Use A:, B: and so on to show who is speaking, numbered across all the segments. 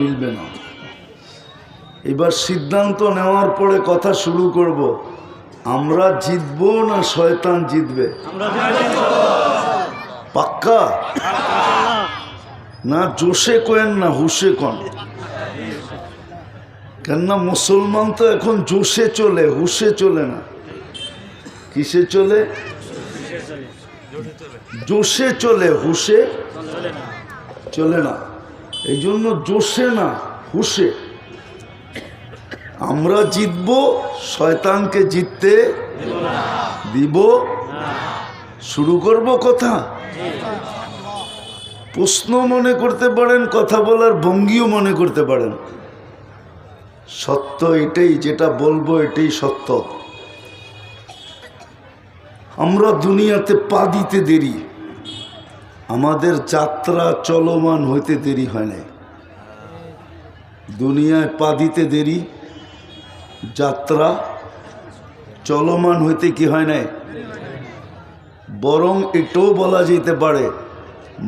A: মিলবে না। এবার সিদ্ধান্ত নেওয়ার পরে কথা শুরু করব, আমরা জিতবো না শয়তান জিতবে? পাক্কা না? জোশে কোয়েন না হুশে কোন? কেননা মুসলমান তো এখন জোশে চলে, হুশে চলে না। কিসে চলে? জোশে চলে, হুশে চলে না। এই জন্য জোশে না হুশে আমরা জিতবো, শয়তানকে জিততে দিব। শুরু করব কথা। প্রশ্ন মনে করতে পারেন, কথা বলার ভঙ্গিও মনে করতে পারেন। সত্য এটাই, যেটা বলবো এটাই সত্য। আমরা দুনিয়াতে পা দিতে দেরি, আমাদের যাত্রা চলমান হইতে দেরি হয় না। দুনিয়ায় পা দিতে দেরি, যাত্রা চলমান হইতে কি হয় না, বরং এটাও বলা যেতে পারে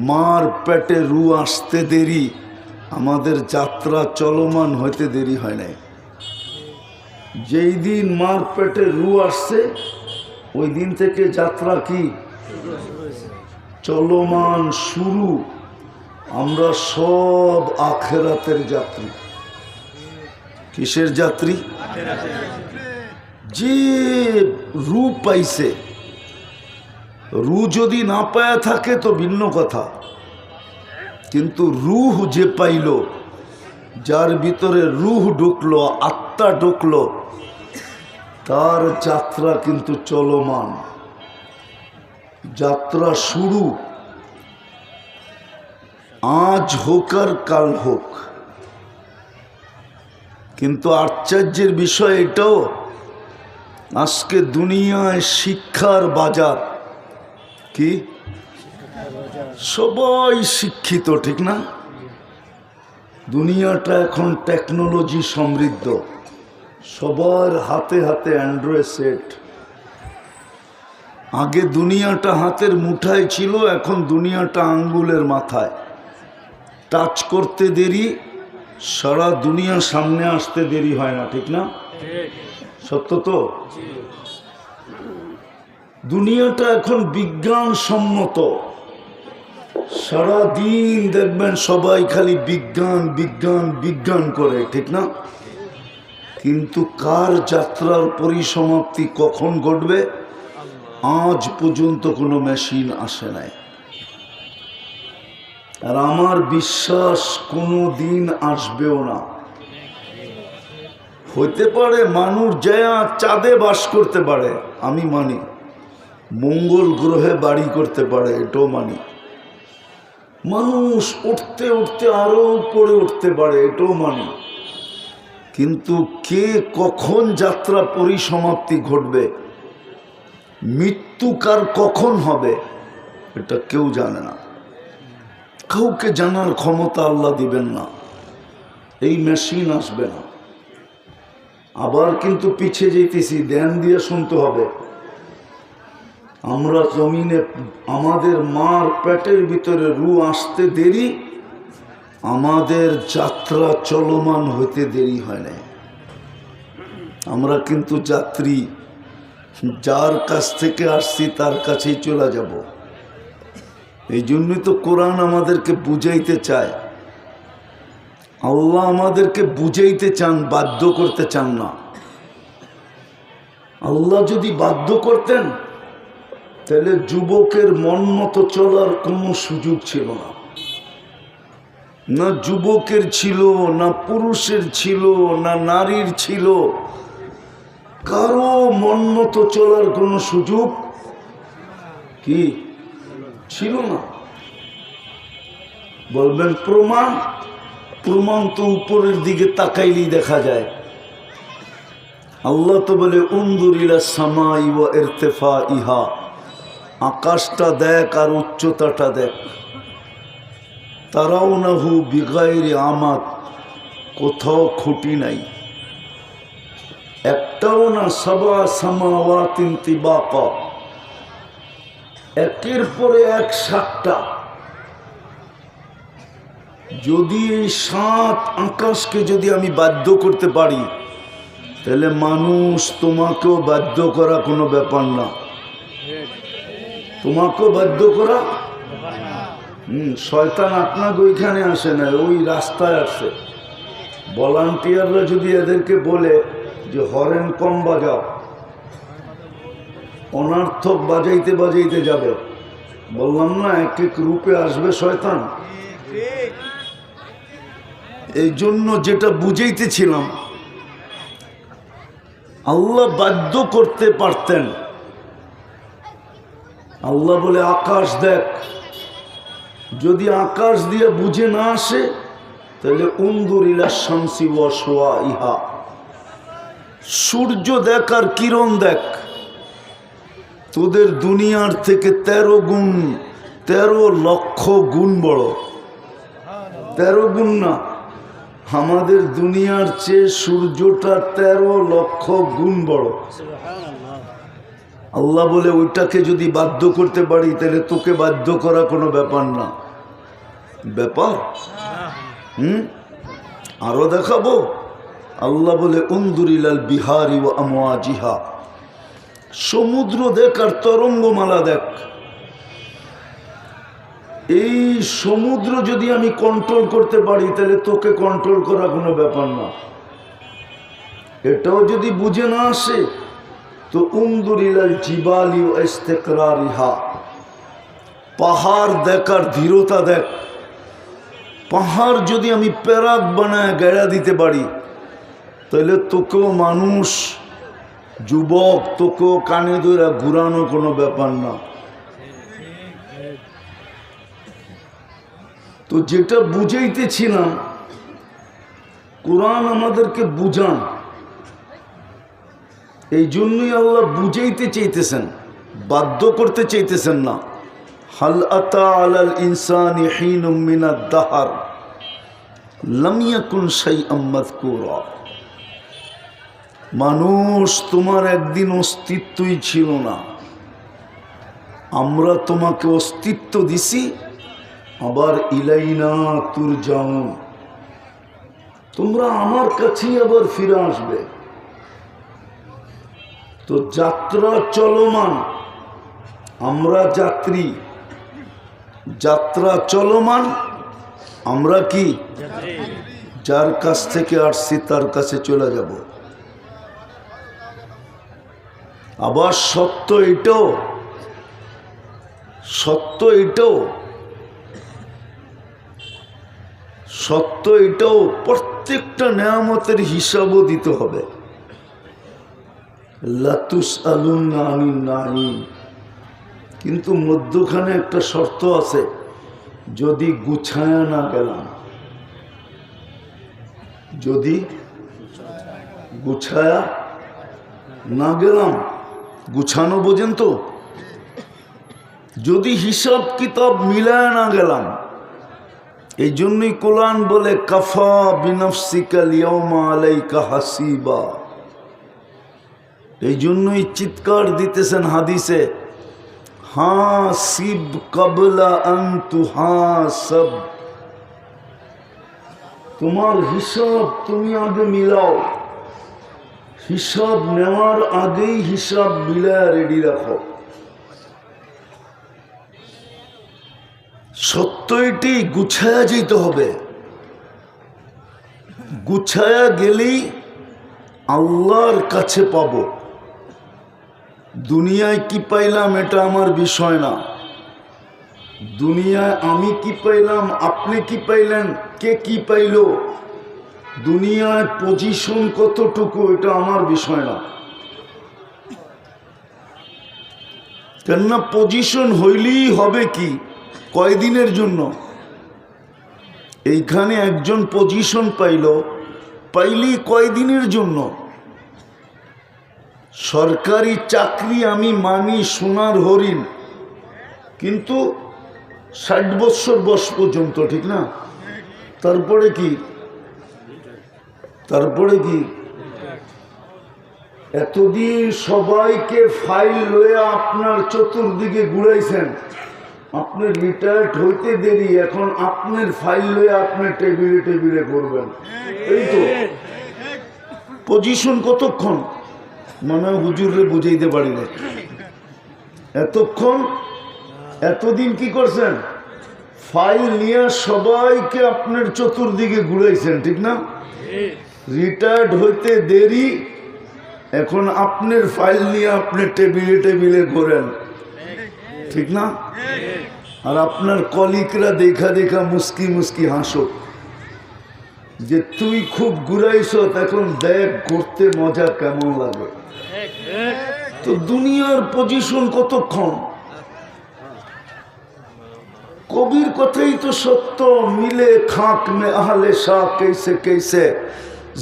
A: মার পেটে রু আসতে দেরি, আমাদের যাত্রা চলমান হইতে দেরি হয় না। যেই দিন মার পেটে রু আসছে ওই দিন থেকে যাত্রা কি চলমান শুরু। আমরা সব আখেরাতের যাত্রী। কিসের যাত্রী? যে রু পাইছে, রু যদি না পায়া থাকে তো ভিন্ন কথা, কিন্তু রুহ যে পাইল, যার ভিতরে রুহ ঢুকলো, আত্মা ঢুকলো, তার যাত্রা কিন্তু চলমান। যাত্রা শুরু, আজ হোক আর কাল হোক। কিন্তু আশ্চর্যের বিষয় এটাও, আজকে দুনিয়ায় শিক্ষার বাজার কি, সবাই শিক্ষিত, ঠিক না? দুনিয়াটা এখন টেকনোলজি সমৃদ্ধ, সবার হাতে হাতে অ্যান্ড্রয়েড সেট। আগে দুনিয়াটা হাতের মুঠায় ছিল, এখন দুনিয়াটা আঙ্গুলের মাথায়। টাচ করতে দেরি, সারা দুনিয়া সামনে আসতে দেরি হয় না, ঠিক না? সত্য তো? দুনিয়াটা এখন বিজ্ঞান সম্মত। সারা দিন দেখবেন সবাই খালি বিজ্ঞান বিজ্ঞান বিজ্ঞান করে, ঠিক না? কিন্তু কার যাত্রার পরিসমাপ্তি কখন ঘটবে আজ পর্যন্ত কোনো মেশিন আসে নাই। আর আমার বিশ্বাস কোনো দিন আসবেও না। হইতে পারে মানুষ যা চাঁদে বাস করতে পারে, আমি মানি। মঙ্গল গ্রহে বাড়ি করতে পারে, এটাও মানি। মানুষ উঠতে উঠতে আরো উপরে উঠতে পারে, এটাও মানি। কিন্তু কে কখন যাত্রা পরিসমাপ্তি ঘটবে, মৃত্যু কার কখন হবে, এটা কেউ জানে না। কাউকে জানার ক্ষমতা আল্লাহ দিবেন না, এই মেশিন আসবে না। আবার কিন্তু পিছিয়ে যেতেছি, ধ্যান দিয়ে শুনতে হবে। আমরা জমিনে, আমাদের মার পেটের ভিতরে রু আসতে দেরি, আমাদের যাত্রা চলমান হইতে দেরি হয় না। আমরা কিন্তু যাত্রী, যার কাছ থেকে আসছি তার কাছেই চলে যাব। এই জন্যই তো কোরআন আমাদেরকে বুঝাইতে চায়। আল্লাহ আমাদেরকে বুঝাইতে চান, বাধ্য করতে চান না। আল্লাহ যদি বাধ্য করতেন তাহলে যুবকের মন মতো চলার কোনো সুযোগ ছিল না। না যুবকের ছিল, না পুরুষের ছিল, না নারীর ছিল, কারো মন মতো চলার কোনো সুযোগ কি ছিল না। বলবেন প্রমাণ? প্রমাণ তো উপরের দিকে তাকাইলেই দেখা যায়। আল্লাহ তো বলে উনজুর ইলা সামাই ওয়া ইরতিফাইহা, আকাশটা দেখ আর উচ্চতাটা দেখ। তারাউনাহু বিগাইরি আমাদ, কোথাও খুঁটি নাই, একটাও না। সাবা সামাওয়াতিন তিবাকা, একের পরে এক সাতটা। যদি এই 7 আকাশকে যদি আমি বাধ্য করতে পারি, তাহলে মানুষ তোমাকেও বাধ্য করা কোনো ব্যাপার না। তোমাকেও বাধ্য করা শয়তান আপনাকে ওইখানে আসে না, ওই রাস্তায় আসে। ভলান্টিয়াররা যদি এদেরকে বলে যে হরেন কম বাজাও, অনার্থক বাজাইতে বাজাইতে যাবে। বললাম না, এক এক রূপে আসবে শয়তান। এই জন্য যেটা বুঝাইতেছিলাম, আল্লাহ বাধ্য করতে পারতেন। আল্লাহ বলে আকাশ দেখ, যদি আকাশ দিয়ে বুঝে না আসে তাহলে উনদুর ইলা শামসি ওয়া শুআইহা, সূর্য দেখ আর কিরণ দেখ, তোদের দুনিয়ার থেকে 13 গুণ 13 লক্ষ গুণ বড়। 13 গুণ না, আমাদের দুনিয়ার চেয়ে সূর্যটা 13 লক্ষ গুণ বড়। আল্লাহ বলে ওইটাকে যদি বাধ্য করতে পারি তাহলে তোকে বাধ্য করা কোনো ব্যাপার না। ব্যাপার আরো দেখাবো। আল্লাহ বলে উনদুরিলাল বিহারি ওয়া আমওয়াজিহা, সমুদ্র দেখ আর তরঙ্গমালা দেখ। এই সমুদ্র যদি আমি কন্ট্রোল করতে পারি তাহলে তোকে কন্ট্রোল করা কোনো ব্যাপার না। এটাও যদি বুঝে না আসে তো উনদুরিলাল জিবালি ওয়া ইস্তিকরারিহা, পাহাড় দেখার ধীরতা দেখ। পাহাড় যদি আমি প্যারাক বানায় গেড়া দিতে পারি তাহলে তোকেও মানুষ, যুবক, তোকেও কানে ধরে ঘুরানো কোনো ব্যাপার না। তো যেটা বুঝাইতেছিলাম, কোরআন আমাদেরকে বুঝান, এই জন্যই আল্লাহ বুঝাইতে চাইতেছেন, বাধ্য করতে চাইতেছেন না। হাল আতা আলাল ইনসানি হিনুম মিনাদ দাহর লাম ইয়াকুন শাইআম মাযকুরা, মানুষ তোমার একদিন অস্তিত্বই ছিল না, আমরা তোমাকে অস্তিত্ব দিছি, আবার ইলাইনা তুরজাউন, তোমরা আমার কাছেই আবার ফিরে আসবে। তো যাত্রা চলমান, আমরা যাত্রী, যাত্রা চলমান, আমরা কি যার কাছ থেকে আসছি তার কাছে চলে যাব। আবার সত্য এটাও, সত্য এটাও, সত্য এটাও, প্রত্যেকটা নেয়ামতের হিসাবও দিতে হবে। লাতুসআলুন্না আনিন নাঈম, কিন্তু মধ্যখানে একটা শর্ত আছে, যদি গুছায়া না গেলাম, যদি গুছায়া না গেলাম, গুছানো বোঝেন তো, যদি হিসাব কিতাব মিলায় না গেলাম। এই জন্যই কোরআন বলে কাফা বিনফসিকা লিয়াউমা আলাইকা হাসিবা। এই জন্যই চিৎকার দিতেছেন হাদিসে, হাসিব ক্বাবলা আন তুহাসাব, তোমার হিসাব তুমি আগে মিলাও, হিসাব নেওয়ার আগেই হিসাব মিলায় রেডি রাখো। সত্য এটি, গুছায়া যেতে হবে। গুছায়া গেলেই আল্লাহর কাছে পাবো। দুনিয়ায় কি পাইলাম এটা আমার বিষয় না, দুনিয়ায় আমি কি পাইলাম, আপনি কি পাইলেন, কে কি পাইল, দুনিয়ায় পজিশন কতটুকু, এটা আমার বিষয় না। কেননা পজিশন হইলেই হবে কি, কয়দিনের জন্য। এইখানে একজন পজিশন পাইলেই কয়দিনের জন্য। সরকারি চাকরি আমি মানি সোনার হরিণ, কিন্তু 60 বছর বয়স পর্যন্ত, ঠিক না? তারপরে কি, তারপরে কি? এতদিন সবাইকে ফাইল লয়ে আপনার চতুর্দিকে ঘুরাইছেন, আপনার রিটায়ার্ড হইতে দেরি, এখন আপনার ফাইল লয়ে আপনি টেবিলে টেবিলে করবেন। এই তো পজিশন কতক্ষণ মানে হুজুরে বুঝাইতে পারি না। এতক্ষণ এতদিন কি করছেন? ফাইল নিয়ে সবাইকে আপনার চতুর্দিকে ঘুরাইছেন, ঠিক না? রিটায়ার্ড হইতে দেরি, এখন আপনার ফাইল নিয়ে আপনি টেবিলে টেবিলে ঘোরেন, ঠিক না? আর আপনার কলিগরা দেখা দেখা মুস্কি মুস্কি হাসো যে তুই খুব ঘুরাইছ, এখন দেখ ঘুরতে মজা কেমন লাগে। তো দুনিয়ার পজিশন কতক্ষণ? কবির কথাই তো সত্য, মিলে খাক মে আহলে শাহ कैसे कैसे,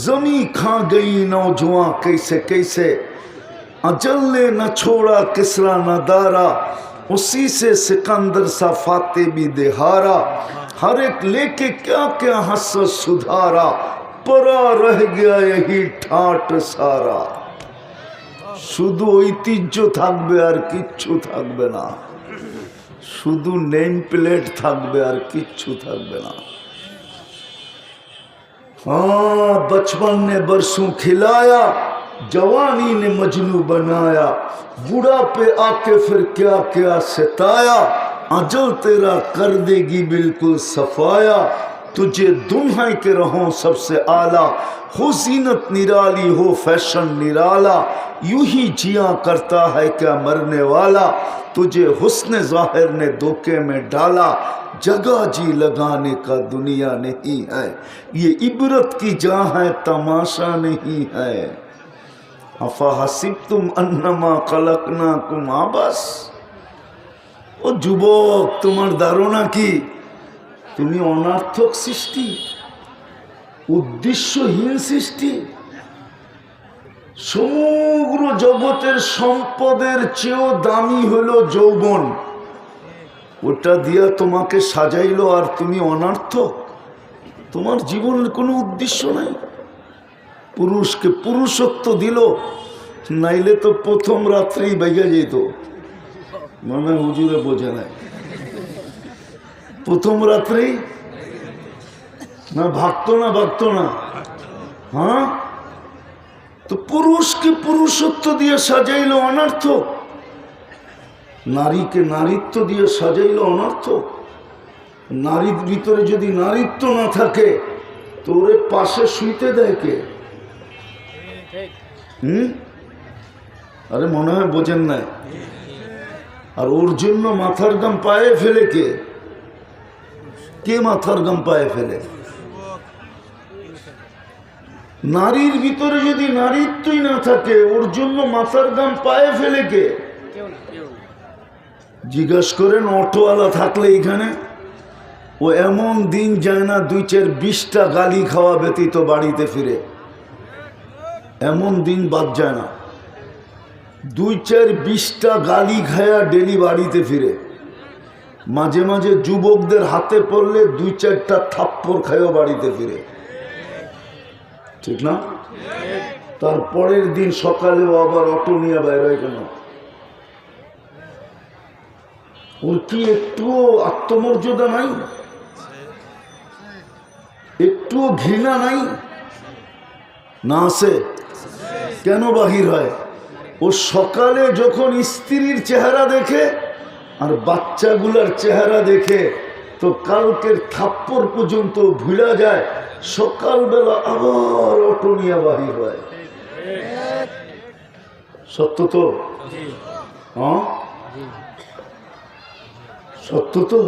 A: जमी खा गई नौजवां कैसे कैसे, अजल ने न छोड़ा किसरा न दारा, उसी से सिकंदर सा फाते भी देहारा, हर एक लेके क्या क्या हंस सुधारा, परा रह गया यही ठाट सारा। শুধু ঐতিহ্য থাকবে আর কিচ্ছু থাকবে না, শুধু নেম প্লেট থাকবে আর কিচ্ছু থাকবে না। हाँ बचपन ने बरसों खिलाया, जवानी ने मजनू बनाया, बूढ़ा पे आके फिर क्या क्या सताया, अजल तेरा कर देगी बिल्कुल सफाया, तुझे दुल्हा के रहो सबसे आला, हो जीनत निराली हो फैशन निराला, यूं ही जिया करता है क्या मरने वाला, तुझे हुस्न जाहिर ने धोखे में डाला, जगह जी लगाने का दुनिया नहीं है, ये इबरत की जहाँ है तमाशा नहीं है, अफा हसिबतुम अन्नमा खलकनाकुम आबस। ও যুবক, তোমার ধারণা কি তুমি অনার্থক সৃষ্টি, উদ্দেশ্যহীন সৃষ্টি? সমগ্র জগতের সম্পদের চেয়েও দামি হলো যৌবন, ওটা দিয়া তোমাকে সাজাইলো আর তুমি অনার্থক। তোমার জীবনের কোনো উদ্দেশ্য নাই। পুরুষকে পুরুষত্ব দিল, নাইলে তো প্রথম রাত্রেই বাইগা যেত। মানে হুজুরে বোঝে নাই, প্রথম রাত্রেই না ভাগতো না ভাগতো না। হ্যাঁ, তো পুরুষকে পুরুষত্ব দিয়ে সাজাইলো অনর্থক, নারীকে নারীত্ব দিয়ে সাজাইলো অনর্থক। নারীর ভিতরে যদি নারীত্ব না থাকে তো ওরে পাশে শুইতে দেয় কে? আরে মনে হয় বোঝেন নাই। আর ওর জন্য মাথার গাম পায়ে ফেলে কে? কে মাথার গাম পায়ে ফেলে? নারীর ভিতরে যদি নারীত্বই না থাকে, ওর জন্য মাথার গাম পায়ে ফেলে কে? জিজ্ঞাসা করেন অটোওয়ালা থাকলে এখানে, ও এমন দিন যায় না 2-4-20টা গালি খাওয়া ব্যতীত বাড়িতে ফিরে, এমন দিন বাদ যায় না। 2-4-20টা গালি খায়া ডেলি বাড়িতে ফিরে। মাঝে মাঝে যুবকদের হাতে পড়লে 2-4টা থাপ্পড় খায়ও বাড়িতে ফিরে, ঠিক না? তারপরের দিন সকালেও আবার অটো নিয়ে বাইরে হয়। কেন? ওর কি একটুও আত্মমর্যাদা নাই? একটুও ঘৃণা নাই? না আছে? কেন বাহির হয়? ও সকালে যখন স্ত্রীর চেহারা দেখে আর বাচ্চাগুলার চেহারা দেখে তো কালকের থাপ্পড় পর্যন্ত ভুলা যায়, সকালবেলা আবার অটো নিয়ে বাহির হয়। সত্য তো? হ্যাঁ সত্য তো।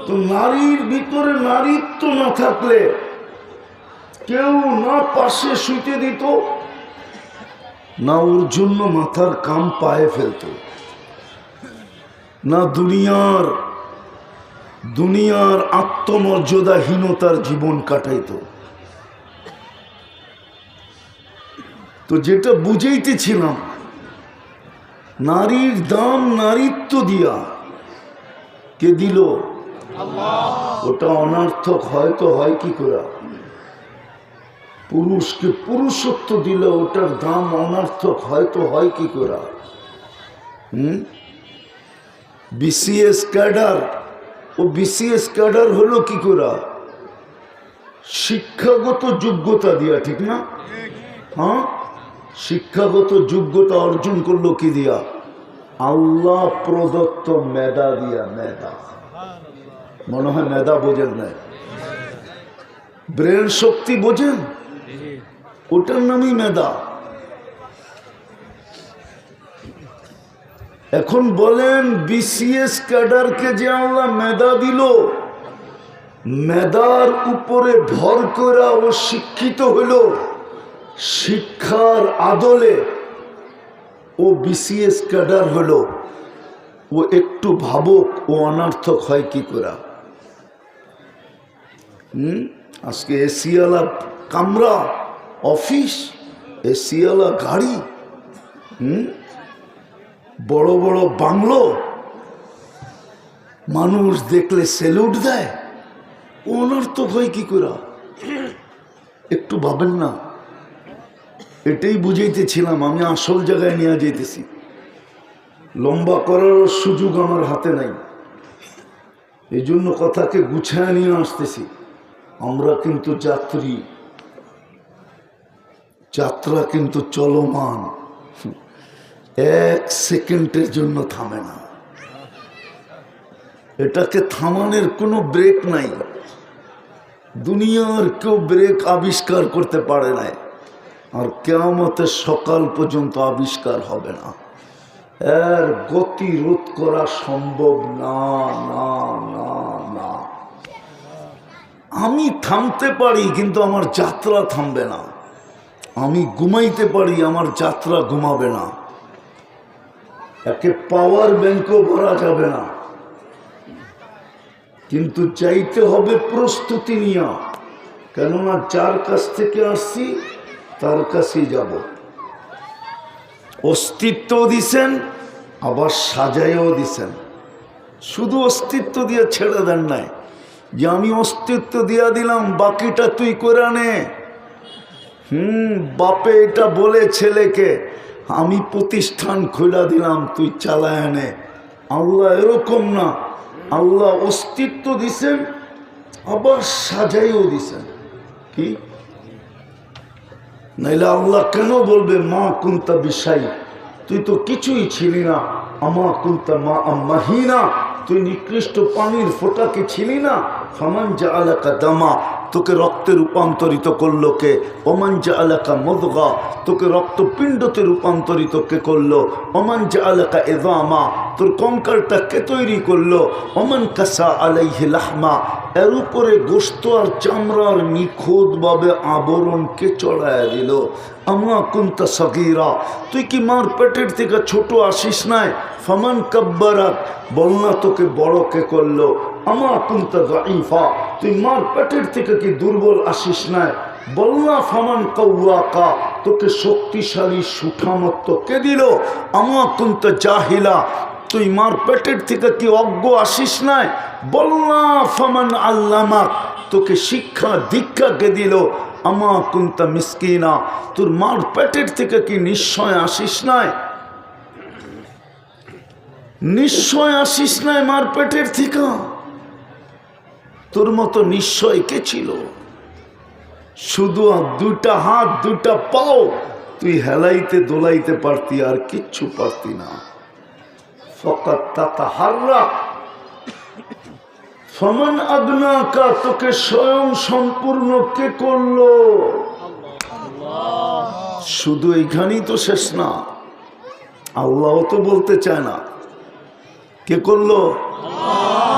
A: তো নারীর ভিতরে নারীত্ব না থাকলে কেউ না পাশে শুইতে দিত, না ওর জন্য মাথার কাম পায়ে ফেলত, না দুনিয়ার আত্মমর্যাদাহীনতার জীবন কাটাইত। তো যেটা বুঝাইতেছিলাম, নারীর দাম নারীত্ব দিয়া কে দিল? ওটা অনার্থক হয়তো হয় কি করে? পুরুষকে পুরুষত্ব দিলে ওটার দাম অনার্থক হয়তো হয় কি করে? বিসিএস ক্যাডার, ও বিসিএস ক্যাডার হলো কি করে? শিক্ষাগত যোগ্যতা দিয়া, ঠিক না? হ্যাঁ, শিক্ষাগত যোগ্যতা অর্জন করলো কি দিয়া? আল্লাহ প্রদত্ত মেধা দিয়া। মেধা, মনে হয় মেধা বোঝেন না, ব্রেন শক্তি বোঝেন, ওটার নামই মেধা। এখন বলেন, বিসিএস ক্যাডারকে যে আল্লাহ মেধা দিল, মেধার উপরে ভর করে ও শিক্ষিত হইল, শিক্ষার আদলে ও বিসিএস ক্যাডার হলো, ও একটু ভাবুক ও অনর্থক হয় কি করে। আজকে এসিওয়ালা কামরা, অফিস, এসিওয়ালা গাড়ি, বড় বড় বাংলো, মানুষ দেখলে সেলুট দেয়, অনর্থক হয় কি করে? একটু ভাবেন না। এটাই বুঝাইতেছিলাম, আমি আসল জায়গায় নিয়ে যাইতেছি। লম্বা করার সুযোগ আমার হাতে নাই, এই জন্য কথাকে গুছায় নিয়ে আসতেছি। আমরা কিন্তু যাত্রী, যাত্রা কিন্তু চলমান, এক সেকেন্ডের জন্য থামে না। এটাকে থামানোর কোনো ব্রেক নাই, দুনিয়ার কেউ ব্রেক আবিষ্কার করতে পারে না, আর কিয়ামতের সকাল পর্যন্ত আবিষ্কার হবে না। এর গতি রোধ করা সম্ভব না, না, না, না। আমি থামতে পারি, কিন্তু আমার যাত্রা থামবে না। আমি ঘুমাইতে পারি, আমার যাত্রা ঘুমাবে না। একে পাওয়ার ব্যাংকও ভরা যাবে না, কিন্তু চাইতে হবে প্রস্তুতি নিয়ে। কেননা যার কাছ থেকে আসছি তার কাছেই যাব। অস্তিত্ব দিছেন, আবার সাজাইও দিছেন। শুধু অস্তিত্ব দিয়ে ছেড়ে দেন নাই যে আমি অস্তিত্ব দিয়া দিলাম, বাকিটা তুই করে নে। বাপে এটা বলে ছেলেকে, আমি প্রতিষ্ঠান খোলা দিলাম, তুই চালায় নে। আল্লাহ এরকম না, আল্লাহ অস্তিত্ব দিছেন, আবার সাজাইও দিছেন। কি নাইলে আল্লাহ কেন বলবে মা কুন্তা বিষয়, তুই তো কিছুই ছিলি না। আমা কুন্তা মা মাহিনা, তুই নিকৃষ্ট পানির ফোঁটাকে ছিলি না। ফামান জাআলাকা দামা, তোকে রক্তে রূপান্তরিত করলো কে? ওমান জাআলাকা মুদগা, তোকে রক্তপিণ্ডতে রূপান্তরিত কে করলো? ওমান জাআলাকা ইযামা, তোর কঙ্কালটা কে তৈরি করলো? ওমান কাসা আলাইহি লাহমা, এর উপরে গোশত আর চামড়ার নিখুঁতভাবে আবরণ কে চড়ায় দিল? আমা কুন্তা সগীরা, তুই কি মার পেটের থেকে ছোট আসিস নাই? ফামান কাব্বারাক, বল না তোকে বড় কে করলো? আমা কুন্তা দাঈফা, তুই মার পেটের থেকে কি দুর্বল আসিস নাই? বল না ফামান কাওয়াকা, তোকে শক্তিশালী সুঠামত্ব কে দিল? আমা কুন্তা জাহিলা, তুই মার পেটের থেকে কি অজ্ঞ আসিস নাই? বল না ফামান আল্লামাক, তোকে শিক্ষা দীক্ষা কে দিল? আমা কুন্তা মিসকিনা, তোর মার পেটের থেকে কি নিশ্চয় আসিস নাই? নিশ্চয় আসিস নাই মার পেটের থেকে? তোর মতো নিশ্চয় কে ছিল? শুধু দুইটা হাত দুইটা পাও তুই হেলাইতে দোলাইতে পারতি, আর কিচ্ছু পারতি না। ফকাত তাতাহাররাক, ফমান আগনাকা, তোকে স্বয়ং সম্পূর্ণ কে করলো? শুধু এইখানেই তো শেষ না, আল্লাহ তো বলতে চায় না। কে করলো?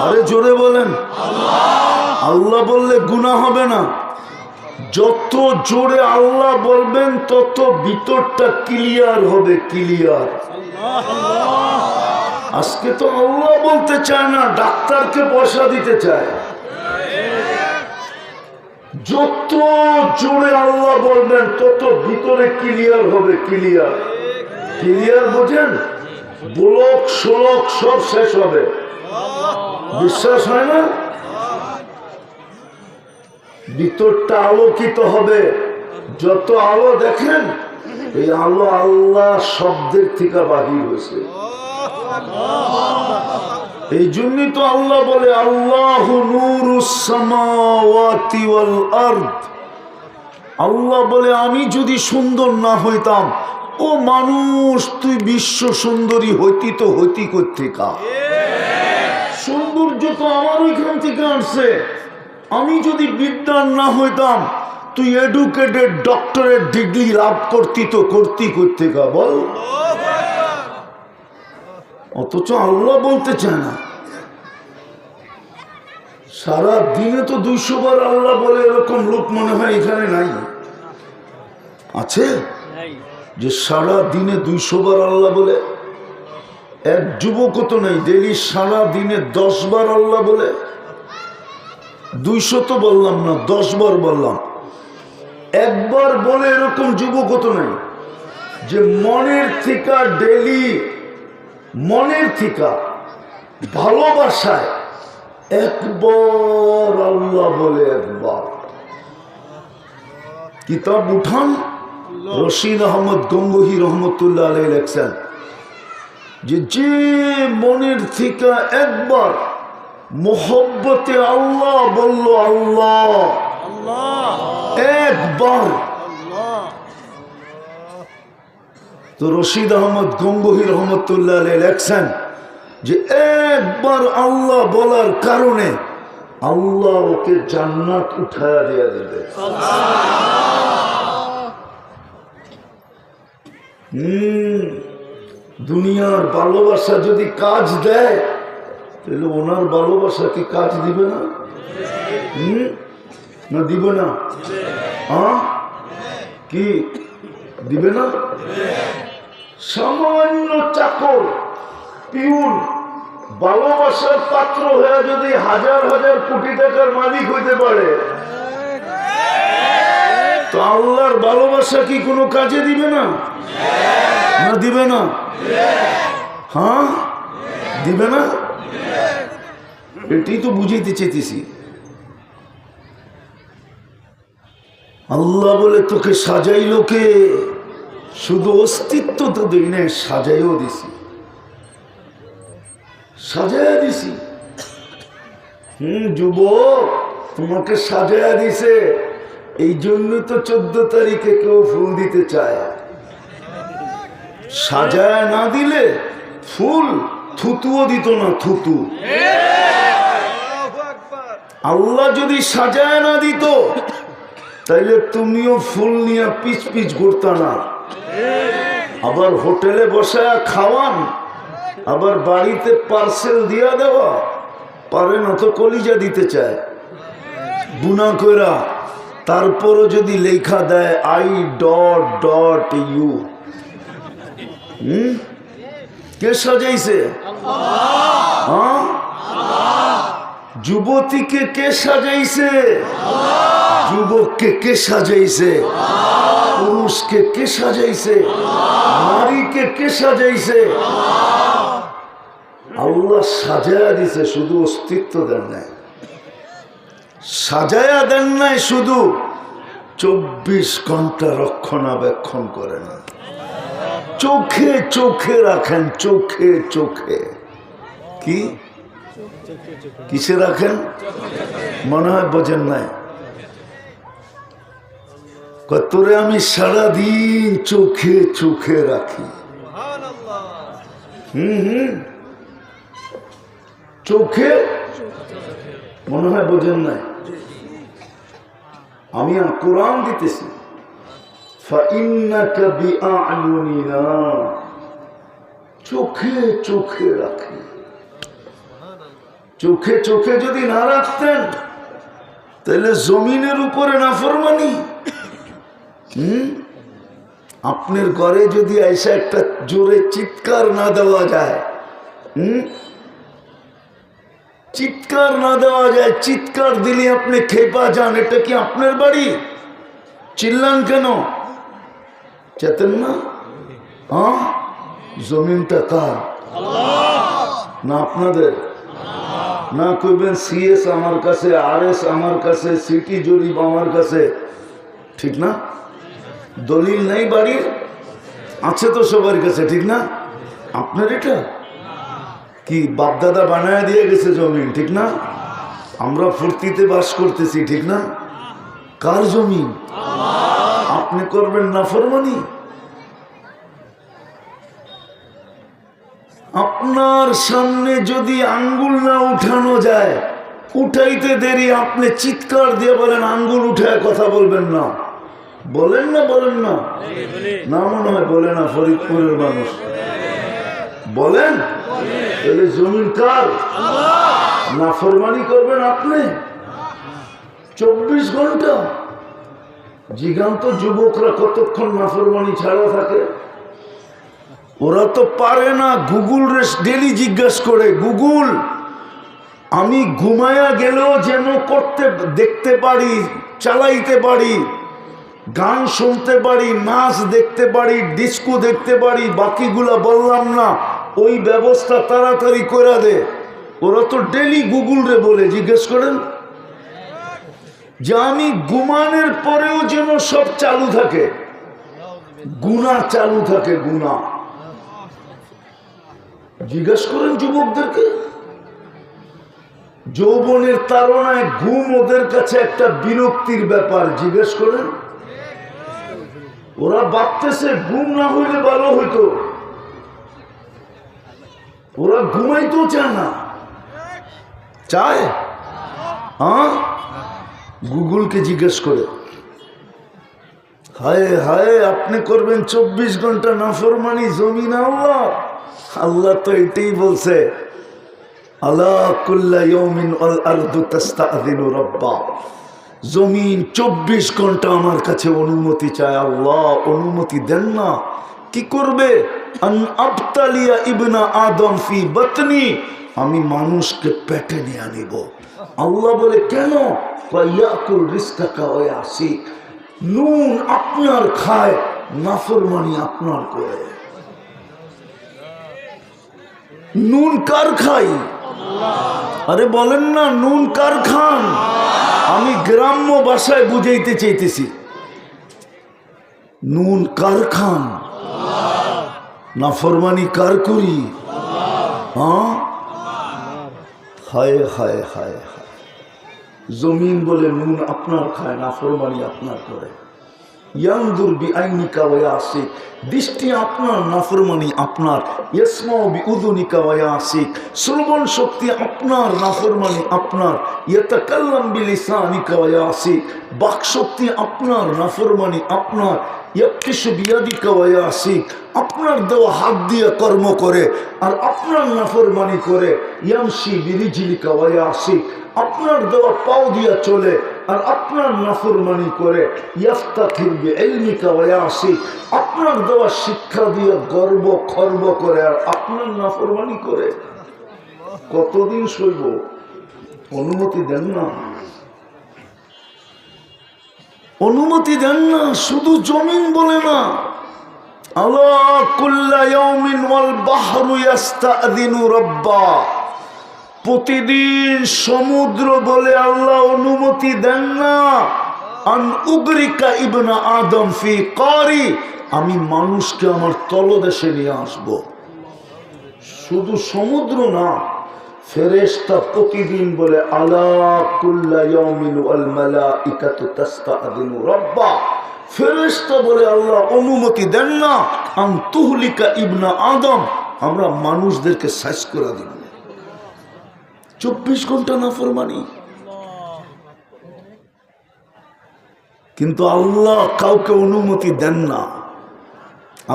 A: আরে জোরে বলেন। আল্লাহ বললে গুনাহ হবে না। যত জোরে আল্লাহ বলবেন তত ভিতরটা ক্লিয়ার হবে, ক্লিয়ার। আজকে তো আল্লাহ বলতে চায় না, ডাক্তারকে পয়সা দিতে চায়। যত জোরে আল্লাহ বলবেন তত ভিতরে ক্লিয়ার হবে, ক্লিয়ার। ক্লিয়ার বোঝেন? ব্লক শোলক সব শেষ হবে। বিশ্বাস হয় না? ভিতরটা আলোকিত হবে। যত আলো দেখেন, এই আলো আল্লাহ শব্দের থেকে বাহির হয়েছে। এই জন্যই তো আল্লাহ বলে আল্লাহু নূরুস সামাওয়াতি ওয়াল আরদ। আল্লাহ বলে আমি যদি সুন্দর না হইতাম, ও মানুষ তুই বিশ্ব সুন্দরী হইতি তো হইতি কোত্থেকা? সৌন্দর্য তো আমার ওইখান থেকে আসছে। আমি যদি বিদ্যান না হইতাম, তুই এডুকেটেড ডক্টরের ডিগ্রি লাভ করতি তো করতি কোত্থেকা বল? অথচ আল্লাহ বলতে চায় না। সারা দিনে তো 200 বার আল্লাহ বলে, এরকম লোক মনে হয় এখানে নাই। আছে যে সারা দিনে 200 বার আল্লাহ বলে? এক যুবকও তো নেই ডেলি সারা দিনে 10 বার আল্লাহ বলে। 200 তো বললাম না, 10 বার বললাম। একবার বলে এরকম যুবকও তো নেই যে মনের থেকে ডেলি, মনের থেকে ভালোবাসায় একবার আল্লাহ বলে। একবার কিতাব উঠান, রশিদ আহমদ গঙ্গোহী রহমতুল্লাহ আলাইহি লেখছেন যে যে মনের থেকে একবার মোহব্বতে আল্লাহ বলল, আল্লাহ একবার, তো রশিদ আহমদ গঙ্গোহী রহমতুল্লাহ আলাইহি লেখছেন যে একবার আল্লাহ বলার কারণে আল্লাহ ওকে জান্নাত উঠায়া দিয়ে দেবে। দুনিয়ার ভালোবাসা যদি কাজ দেয়, তাহলে ওনার ভালোবাসা কি কাজ দিবে না? না দিবে না? হ্যাঁ, কি দিবে না? সামান্য চাকর পিউন ভালোবাসার পাত্র হয়ে যদি হাজার হাজার কোটি টাকার মালিক হইতে পারে, তো আল্লাহর ভালোবাসা কি কোনো কাজে দিবে না? না দিবে না? হ্যাঁ দিবে না? এটাই তো বুঝাইতে চেয়েছি। আল্লাহ বলে তোকে সাজাইলো কে? শুধু অস্তিত্ব তো দিই না, সাজাইও দিছি, সাজাইয়া দিছি। যুবক, তোমাকে সাজাইয়া দিছে, এই জন্য তো 14 তারিখে কেউ ফুল দিতে চায়। সাজায়া না দিলে ফুল থুতুও দিত না, থুতু। আল্লাহ যদি সাজায়া না দিত, তাইলে তুমিও ফুল নিয়ে পিচ পিচ ঘুরতা না। আবার হোটেলে বসায়া খাওয়ান, আবার বাড়িতে পার্সেল দিয়া দেওয়া, পারে না তো কলিজা দিতে চায় গুনাহ কইরা। তারপরও যদি লেখা দেয় I.U, কে সাজাইছে? হ্যাঁ, যুবতীকে কে সাজাইছে? যুবককে কে সাজাইছে? পুরুষকে কে সাজাইছে? নারীকে কে সাজাইছে? আল্লাহ সাজায়া দিছে, শুধু অস্তিত্ব দেন নাই। সাজায়া দেন নাই শুধু, 24 ঘন্টা রক্ষণাবেক্ষণ করে না। চোখে চোখে রাখেন, চোখে চোখে। কি কিসে রাখেন? মনে হয় বোঝেন নাই। তোরে আমি সারাদিন চোখে চোখে রাখি। চোখে, মনে হয় বোঝেন নাই। আমি কোরআন দিতেছি, চোখে চোখে রাখি। চোখে চোখে যদি না রাখতেন, তাহলে জমিনের উপরে নাফরমানি। আপনার ঘরে যদি এসে একটা জোরে চিৎকার না দেওয়া যায়, চিৎকার না দেওয়া যায়, চিৎকার দিলে আপনি খেপা যান, এটা কি আপনার বাড়ি? চিল্লান কেন? চেতেন না? হ্যাঁ, জমিনটা কার? না আপনাদের? না কইবেন CS আমার কাছে, RS আমার কাছে, সিটি জরিপ আমার কাছে, ঠিক না? দলিল নাই বাড়ির, আছে তো সবার কাছে, ঠিক না? আপনার এটা কি বাপদাদা বানায় দিয়ে গেছে জমিন, ঠিক না? আমরা ফুর্তিতে বাস করতেছি, ঠিক না? কার জমিন? আপনি করবেন নাফরমানি? আপনার সামনে যদি আঙ্গুল না উঠানো যায়, উঠাইতে দেরি আপনি চিৎকার দিয়ে বলেন আঙ্গুল উঠায় কথা বলবেন না, বলেন না? বলেন না? না মনে হয় বলে না, ফরিদপুরের মানুষ বলেন। তাহলে জমিন কার? নাফরমানি করবেন আপনি 24 ঘন্টা? জিগান্ত যুবকরা কতক্ষণ নাফরমানি ছাড়া থাকে? ওরা তো পারে না। গুগল ডেলি জিজ্ঞাসা করে, গুগল আমি ঘুমায়া গেলেও যেন দেখতে পারি, চালাইতে পারি, গান শুনতে পারি, নাচ দেখতে পারি, ডিস্কো দেখতে পারি, বাকিগুলা বললাম না, ওই ব্যবস্থা তাড়াতাড়ি করে দে। ওরা তো ডেলি গুগল রে বলে, জিজ্ঞেস করেন যে আমি ঘুমানোর পরেও যেন সব চালু থাকে, গুনাহ চালু থাকে, গুনাহ। জিজ্ঞেস করেন যুবকদেরকে। যৌবনের তাড়নায় ঘুম ওদের কাছে একটা বিরক্তির ব্যাপার, জিজ্ঞেস করেন। ওরা ভাবতেছে ঘুম না হইলে ভালো হইতো, ওরা ঘুমাইতেও চায় না। চায়? হ্যাঁ, গুগলকে জিজ্ঞেস করে। হায় হায়, আপনি করবেন 24 ঘন্টা নাফরমানি, জমিন আল্লাহ? আল্লাহ তো এটাই বলছে, আলা কুল্লা ইয়াউমিন আল আরদু তাস্তাযিনু রাব্বা। জমিন 24 ঘন্টা আমার কাছে অনুমতি চায়। আল্লাহ অনুমতি দেন না। কি করবে? আন আবতালিয়া ইবনা আদম ফি বাতনি, আমি মানুষকে পেটে নিয়ে আনিব। আল্লাহ বলে কেন? ইয়াকুল রিজকাকা ওয়া ইয়াসিক। নুন আপনার খায়, নাফরমানি আপনার করে। নুন কার খাই? আরে বলেন না, নুন কার খান? আমি গ্রাম্য ভাষায় বুঝাইতে চাইতেছি, নুন কার খান? নাফরমানি কার করি? হ্যাঁ, হায় হায় হায় হায়। জমিন বলে নুন আপনার খায়, নাফরমানি আপনার করে। ইয়ানদুর বিআইনিকা ওয়া ইয়াসিক, দৃষ্টি আপনার, নাফরমানি আপনার। ইয়াসমাউ বিউযুনিকা ওয়া ইয়াসিক, শ্রবণ শক্তি আপনার, নাফরমানি আপনার। ইয়াতাকাল্লাম বিলিসানিকা ওয়া ইয়াসিক, বাক শক্তি আপনার, নাফরমানি আপনার। ইয়াকিশু বিয়াদিকা ওয়া ইয়াসিক, আপনার দেওয়া হাত দিয়ে কর্ম করে আর আপনার নাফরমানি করে। ইয়ামশি বিরিজলিকা ওয়া ইয়াসিক, আপনার দেওয়া পাও দিয়া চলে আর আপনার নাফরমানি করে। ইয়াফতাখির বিইলমিকা ওয়া ইয়াসিক, আপনার দেওয়া শিক্ষা দিয়ে গর্ব খর্ব করে আর আপনার নাফরমানি করে। কতদিন সইব? অনুমতি দেন না, অনুমতি দেন না। শুধু জমিন বলে না, আলা কুল্লা ইয়াউমিন ওয়াল বাহরু ইস্তাযিনু রাব্বা, প্রতিদিন সমুদ্র বলে আল্লাহ অনুমতি দেন না। আন উগরিকা ইবনা আদম ফি কারি, আমি মানুষকে আমার তলদেশে নিয়ে আসব। শুধু সমুদ্র না, ফেরেশতা প্রতিদিন বলে আলা কুল্লা ইয়াউমিন ওয়াল মালাইকাতু তাস্তাযিনু রাব্বা। ফেরেশতা বলে আল্লাহ অনুমতি দেন না আন তুহলিকা ইবনা আদম, আমরা মানুষদেরকে শেষ করে দিব। 24 ঘন্টা নাফরমানি। কিন্তু আল্লাহ কাউকে অনুমতি দেন না।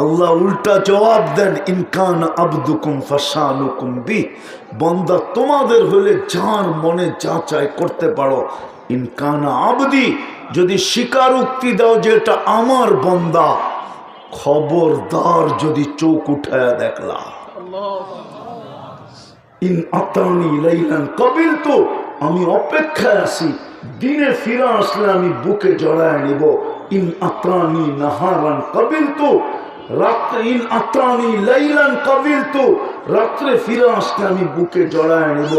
A: আল্লাহ উল্টা জবাব দেন, ইনকান আবদুকুম ফাশানুকুম বি, বান্দা তোমাদের হলে যার মনে যা চায় করতে পারো। ইনকান আবদি, যদি স্বীকারোক্তি দাও যে এটা আমার বান্দা, খবরদার যদি চোখ উঠায়া দেখলা। ইন আতানি লাইলান কাবিলতু, আমি অপেক্ষায় আছি, দিনে ফিরে আসলে আমি বুকে জড়ায় নিব। ইন আতানি নাহারান কাবিলতু, রাত্রে, ইন আতানি লাইলান কাবিলতু, রাত্রে ফিরে আসলে আমি বুকে জড়ায় নিব।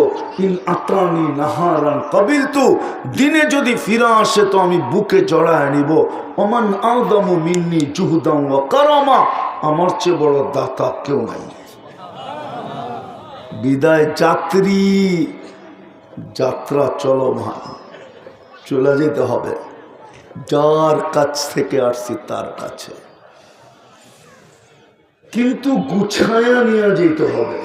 A: ইন আতানি নাহারান কাবিলতু, দিনে যদি ফিরে আসে তো আমি বুকে জড়ায় নিব। ওমান আযমু মিন্নি জুহদান ওয়া কারামা, আমার চেয়ে বড় দাতা কেউ নাই। বিদায় যাত্রী, যাত্রা চলমান, চলে যেতে হবে যার কাছ থেকে আসছি তার কাছে, কিন্তু গুছায়া নিয়ে যেতে হবে।